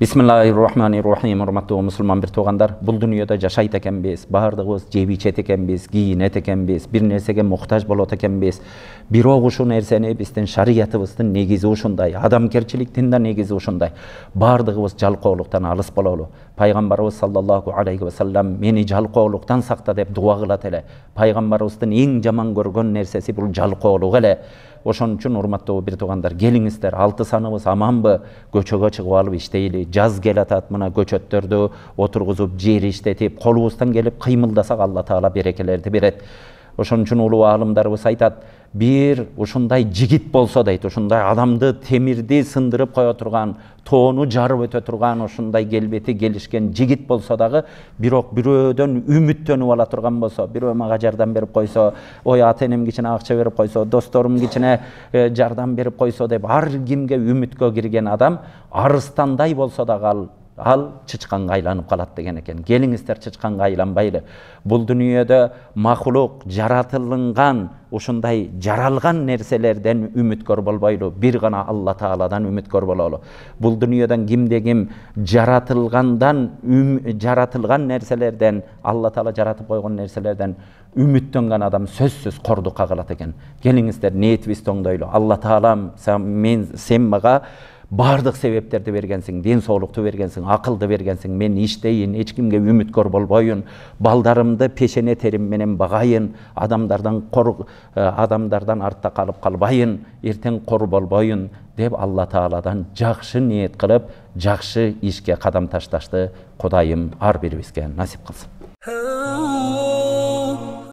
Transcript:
Bismillahirrahmanirrahim. Урматтуу мусулман бир туугандар, бул дүйнөдө жашайт экенбиз, баардыгыбыз жеп ичет экенбиз, кийинет экенбиз, бир нерсеге муктаж болот экенбиз. Бирок ушул нерсени биздин шариятыбыздын негизи ушундай, адамгерчиликтин да негизи ушундай. Баардыгыбыз жалкоолуктан алыс бололу. Пайгамбарыбыз саллаллаху алейхи ва саллям мени жалкоолуктан сакта деп дуа кылат эле. Пайгамбарыбыздын эң жаман көргөн нерсеси бул жалкоолук эле. Ошон үчүн урматтуу бир туугандар, келиңиздер, 6 саныбыз аманбы, көчөгө чыгып алып иштейли. Жаз келатат, мына көчөттөрдү отургузуп, жер иштетип, колубуздан келип кыймылдасак, Алла Таала берекелерди берет. Ошон үчүн улуу аалымдарыбыз айтат, бир ушундай жигит болсо дейт, ушундай адамды темирди сындырып кое турган, тоону жарып өтө турган ушундай келбети келишкен жигит болсо дагы, бирок бирөөдөн үмүттөнүп ала турган болсо, бирөө мага жардам берип койсо, ой ата энем кичине акча берип койсо, досторум кичине жардам берип койсо деп ар кимге үмүткө кирген адам арыстандай болсо дагы ал чычканга айланып калат деген экен. Келиңиздер, чычканга айланбайлы. Бул дүйнөдө махлук жаратылган, ушундай жаралган нерселерден үмүткөр болбойлу, бир гана Алла Тааладан үмүткөр бололу. Бул дүйнөдөн кимде ким жаратылган нерселерден, Алла Таала жаратып койгон нерселерден үмүттөнгөн адам сөзсүз кордукка калат экен. Келиңиздер, ниетибизди оңдойлу. Алла Таалам, сен мага бардык себептерди бергенсиң, ден соолукту бергенсиң, акылды бергенсиң, мен иштейин, эч кимге үмүткөр болбойун, балдарымды пешене терим менен багайын, адамдардан артта калып калбайын, эртең кор болбойун деп Алла Тааладан жакшы ниет кылып, жакшы ишке кадам ташташты Кудайым ар бирибизге насип кылсын.